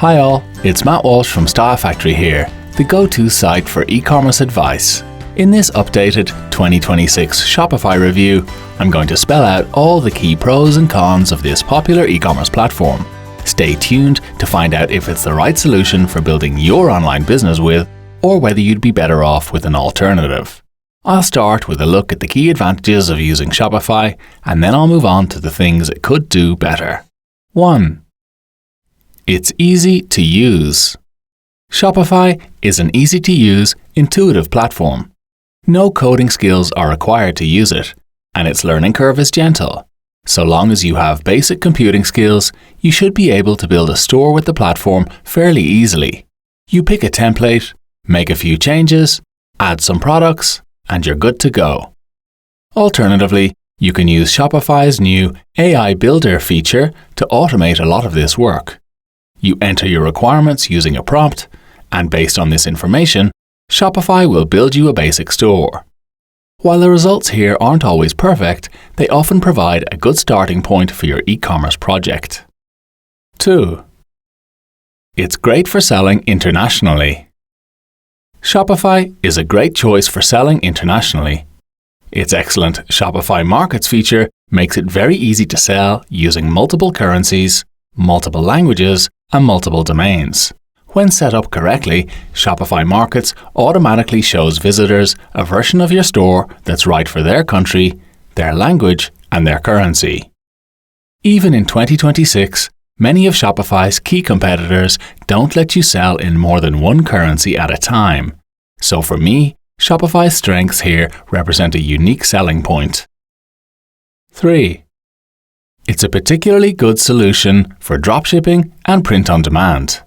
Hi all, it's Matt Walsh from Style Factory here, the go-to site for e-commerce advice. In this updated 2026 Shopify review, I'm going to spell out all the key pros and cons of this popular e-commerce platform. Stay tuned to find out if it's the right solution for building your online business with, or whether you'd be better off with an alternative. I'll start with a look at the key advantages of using Shopify, and then I'll move on to the things it could do better. 1. It's easy to use. Shopify is an easy-to-use, intuitive platform. No coding skills are required to use it, and its learning curve is gentle. So long as you have basic computing skills, you should be able to build a store with the platform fairly easily. You pick a template, make a few changes, add some products, and you're good to go. Alternatively, you can use Shopify's new AI Builder feature to automate a lot of this work. You enter your requirements using a prompt, and based on this information, Shopify will build you a basic store. While the results here aren't always perfect, they often provide a good starting point for your e-commerce project. 2. It's great for selling internationally. Shopify is a great choice for selling internationally. Its excellent Shopify Markets feature makes it very easy to sell using multiple currencies, multiple languages, and multiple domains. When set up correctly, Shopify Markets automatically shows visitors a version of your store that's right for their country, their language, and their currency. Even in 2026, many of Shopify's key competitors don't let you sell in more than one currency at a time. So for me, Shopify's strengths here represent a unique selling point. 3. It's a particularly good solution for dropshipping and print on demand.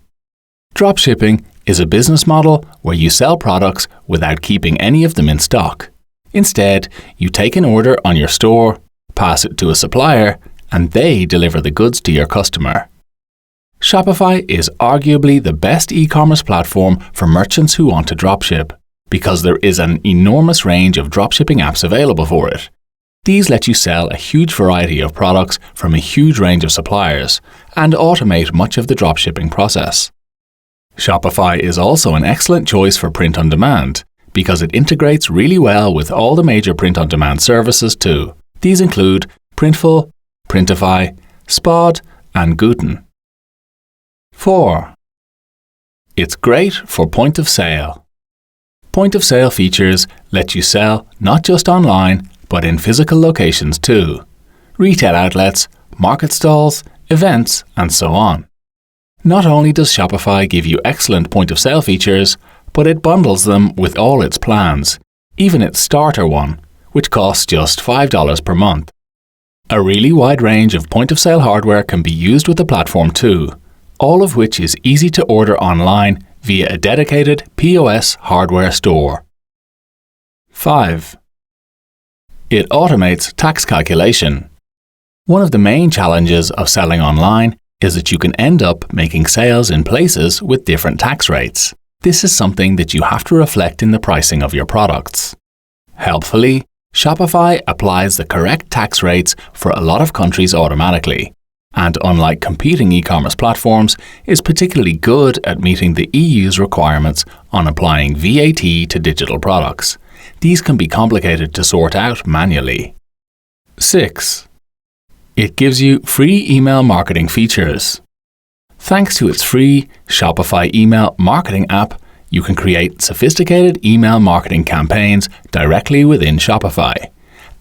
Dropshipping is a business model where you sell products without keeping any of them in stock. Instead, you take an order on your store, pass it to a supplier, and they deliver the goods to your customer. Shopify is arguably the best e-commerce platform for merchants who want to dropship, because there is an enormous range of dropshipping apps available for it. These let you sell a huge variety of products from a huge range of suppliers and automate much of the dropshipping process. Shopify is also an excellent choice for print on demand because it integrates really well with all the major print on demand services too. These include Printful, Printify, Spod, and Guten. 4. It's great for point of sale. Point of sale features let you sell not just online, but in physical locations too. Retail outlets, market stalls, events, and so on. Not only does Shopify give you excellent point of sale features, but it bundles them with all its plans, even its starter one, which costs just $5 per month. A really wide range of point of sale hardware can be used with the platform too, all of which is easy to order online via a dedicated POS hardware store. 5. It automates tax calculation. One of the main challenges of selling online is that you can end up making sales in places with different tax rates. This is something that you have to reflect in the pricing of your products. Helpfully, Shopify applies the correct tax rates for a lot of countries automatically, and unlike competing e-commerce platforms, is particularly good at meeting the EU's requirements on applying VAT to digital products. These can be complicated to sort out manually. 6. It gives you free email marketing features. Thanks to its free Shopify email marketing app, you can create sophisticated email marketing campaigns directly within Shopify,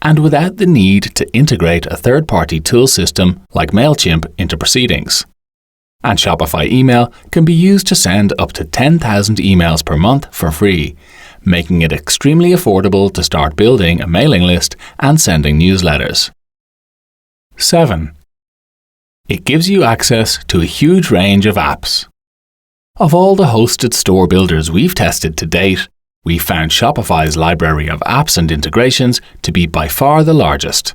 and without the need to integrate a third-party tool system like MailChimp into proceedings. And Shopify email can be used to send up to 10,000 emails per month for free, making it extremely affordable to start building a mailing list and sending newsletters. 7. It gives you access to a huge range of apps. Of all the hosted store builders we've tested to date, we found Shopify's library of apps and integrations to be by far the largest.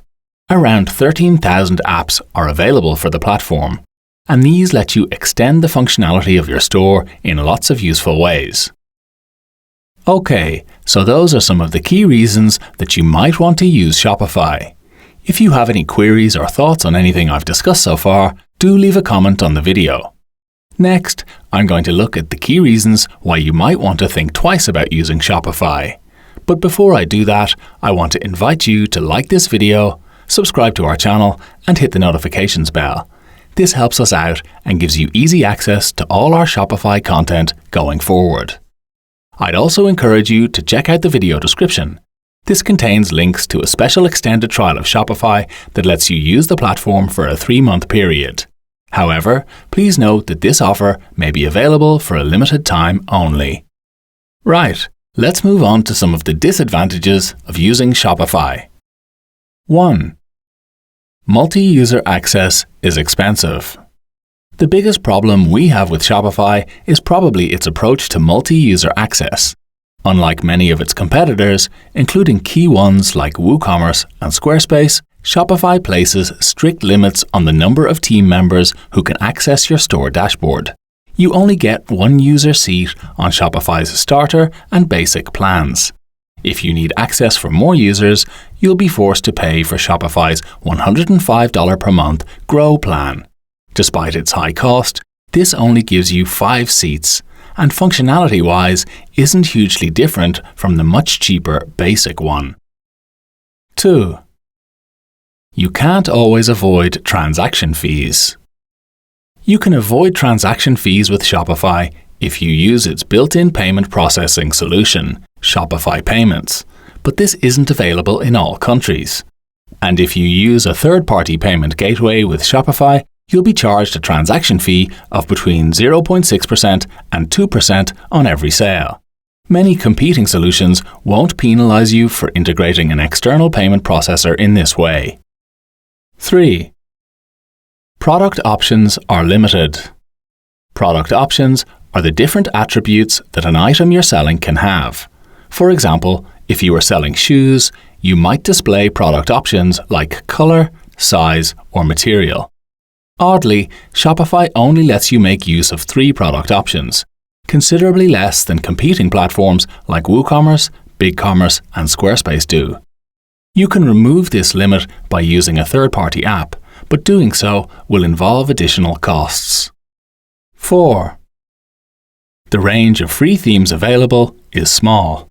Around 13,000 apps are available for the platform, and these let you extend the functionality of your store in lots of useful ways. Okay, so those are some of the key reasons that you might want to use Shopify. If you have any queries or thoughts on anything I've discussed so far, do leave a comment on the video. Next, I'm going to look at the key reasons why you might want to think twice about using Shopify. But before I do that, I want to invite you to like this video, subscribe to our channel, and hit the notifications bell. This helps us out and gives you easy access to all our Shopify content going forward. I'd also encourage you to check out the video description. This contains links to a special extended trial of Shopify that lets you use the platform for a 3-month period. However, please note that this offer may be available for a limited time only. Right, let's move on to some of the disadvantages of using Shopify. 1. Multi-user access is expensive. The biggest problem we have with Shopify is probably its approach to multi-user access. Unlike many of its competitors, including key ones like Ecommerce and Squarespace, Shopify places strict limits on the number of team members who can access your store dashboard. You only get one user seat on Shopify's starter and basic plans. If you need access for more users, you'll be forced to pay for Shopify's $105 per month Grow plan. Despite its high cost, this only gives you 5 seats, and functionality-wise isn't hugely different from the much cheaper basic one. 2. You can't always avoid transaction fees. You can avoid transaction fees with Shopify if you use its built-in payment processing solution, Shopify Payments, but this isn't available in all countries. And if you use a third-party payment gateway with Shopify, you'll be charged a transaction fee of between 0.6% and 2% on every sale. Many competing solutions won't penalize you for integrating an external payment processor in this way. 3. Product options are limited. Product options are the different attributes that an item you're selling can have. For example, if you are selling shoes, you might display product options like color, size, or material. Oddly, Shopify only lets you make use of 3 product options, considerably less than competing platforms like WooCommerce, BigCommerce, and Squarespace do. You can remove this limit by using a third-party app, but doing so will involve additional costs. 4. The range of free themes available is small.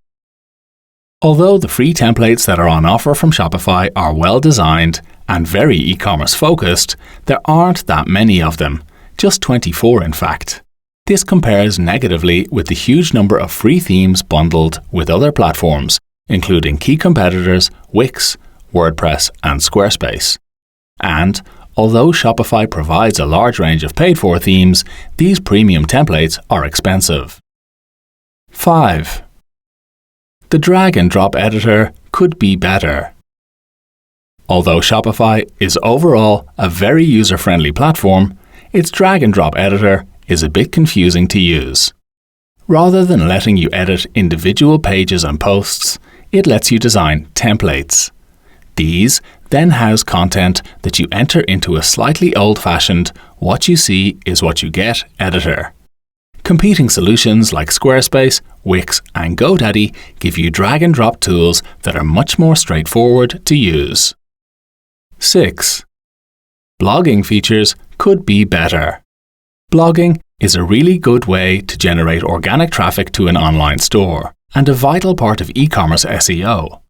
Although the free templates that are on offer from Shopify are well designed and very e-commerce focused, there aren't that many of them, just 24 in fact. This compares negatively with the huge number of free themes bundled with other platforms, including key competitors Wix, WordPress, and Squarespace. And, although Shopify provides a large range of paid-for themes, these premium templates are expensive. 5. The drag-and-drop editor could be better. Although Shopify is overall a very user-friendly platform, its drag-and-drop editor is a bit confusing to use. Rather than letting you edit individual pages and posts, it lets you design templates. These then house content that you enter into a slightly old-fashioned "what you see is what you get" editor. Competing solutions like Squarespace, Wix, and GoDaddy give you drag-and-drop tools that are much more straightforward to use. 6. Blogging features could be better. Blogging is a really good way to generate organic traffic to an online store and a vital part of e-commerce SEO.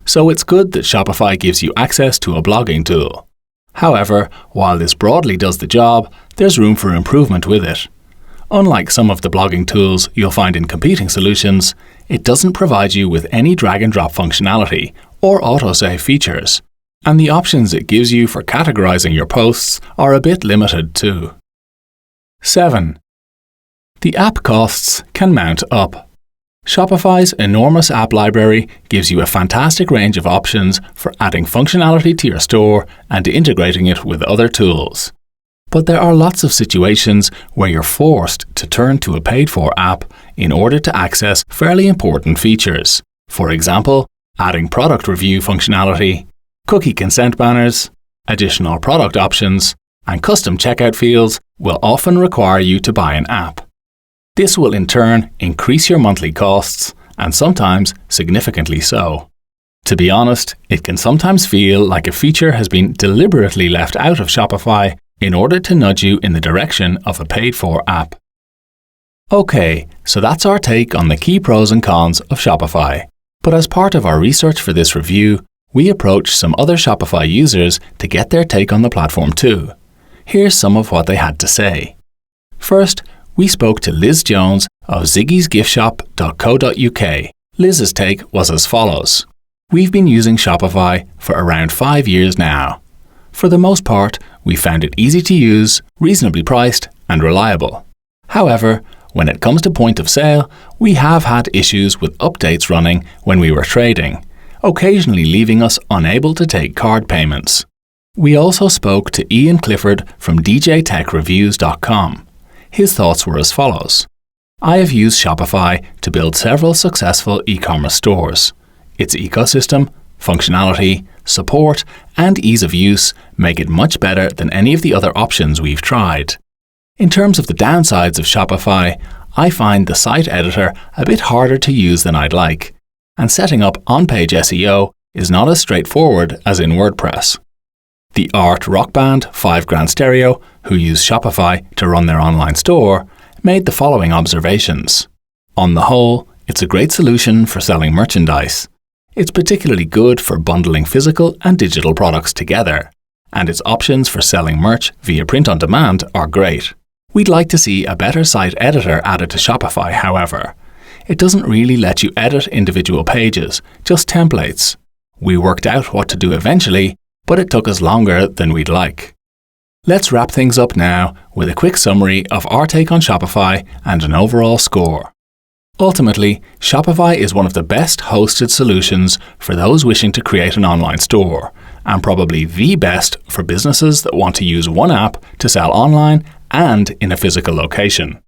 So it's good that Shopify gives you access to a blogging tool. However, while this broadly does the job, there's room for improvement with it. Unlike some of the blogging tools you'll find in competing solutions, it doesn't provide you with any drag-and-drop functionality or autosave features, and the options it gives you for categorizing your posts are a bit limited too. 7. The app costs can mount up. Shopify's enormous app library gives you a fantastic range of options for adding functionality to your store and integrating it with other tools. But there are lots of situations where you're forced to turn to a paid-for app in order to access fairly important features. For example, adding product review functionality, cookie consent banners, additional product options, and custom checkout fields will often require you to buy an app. This will in turn increase your monthly costs, and sometimes significantly so. To be honest, it can sometimes feel like a feature has been deliberately left out of Shopify in order to nudge you in the direction of a paid-for app. Okay, so that's our take on the key pros and cons of Shopify. But as part of our research for this review, we approached some other Shopify users to get their take on the platform too. Here's some of what they had to say. First, we spoke to Liz Jones of ziggy'sgiftshop.co.uk. Liz's take was as follows. We've been using Shopify for around 5 years now. For the most part, we found it easy to use, reasonably priced, and reliable. However, when it comes to point of sale, we have had issues with updates running when we were trading, occasionally leaving us unable to take card payments. We also spoke to Ian Clifford from djtechreviews.com. His thoughts were as follows. I have used Shopify to build several successful e-commerce stores. Its ecosystem, functionality, support, and ease of use make it much better than any of the other options we've tried. In terms of the downsides of Shopify, I find the site editor a bit harder to use than I'd like, and setting up on-page SEO is not as straightforward as in WordPress. The art rock band 5 Grand Stereo, who use Shopify to run their online store, made the following observations. On the whole, it's a great solution for selling merchandise. It's particularly good for bundling physical and digital products together, and its options for selling merch via print on demand are great. We'd like to see a better site editor added to Shopify, however. It doesn't really let you edit individual pages, just templates. We worked out what to do eventually, but it took us longer than we'd like. Let's wrap things up now with a quick summary of our take on Shopify and an overall score. Ultimately, Shopify is one of the best hosted solutions for those wishing to create an online store, and probably the best for businesses that want to use one app to sell online and in a physical location.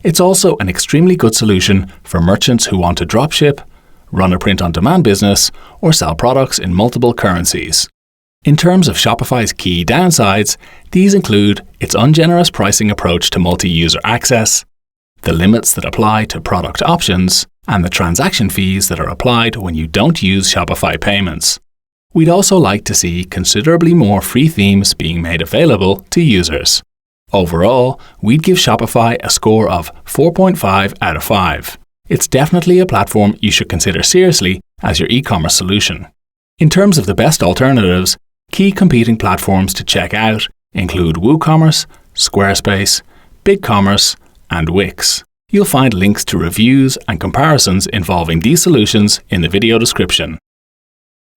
It's also an extremely good solution for merchants who want to dropship, run a print-on-demand business, or sell products in multiple currencies. In terms of Shopify's key downsides, these include its ungenerous pricing approach to multi-user access, the limits that apply to product options, and the transaction fees that are applied when you don't use Shopify payments. We'd also like to see considerably more free themes being made available to users. Overall, we'd give Shopify a score of 4.5 out of 5. It's definitely a platform you should consider seriously as your e-commerce solution. In terms of the best alternatives, key competing platforms to check out include WooCommerce, Squarespace, BigCommerce, and Wix. You'll find links to reviews and comparisons involving these solutions in the video description.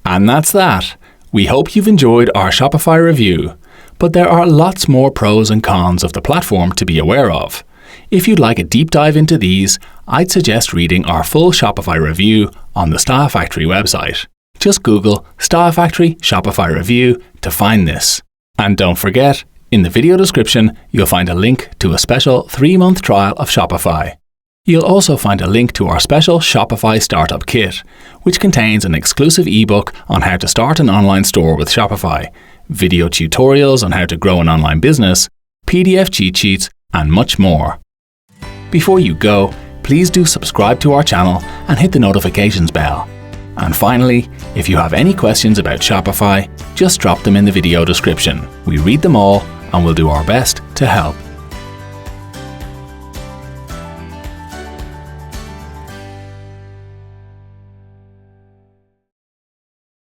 And that's that. We hope you've enjoyed our Shopify review, but there are lots more pros and cons of the platform to be aware of. If you'd like a deep dive into these, I'd suggest reading our full Shopify review on the Style Factory website. Just Google Style Factory Shopify review to find this. And don't forget, in the video description, you'll find a link to a special 3-month trial of Shopify. You'll also find a link to our special Shopify Startup Kit, which contains an exclusive ebook on how to start an online store with Shopify, video tutorials on how to grow an online business, PDF cheat sheets, and much more. Before you go, please do subscribe to our channel and hit the notifications bell. And finally, if you have any questions about Shopify, just drop them in the video description. We read them all and we'll do our best to help.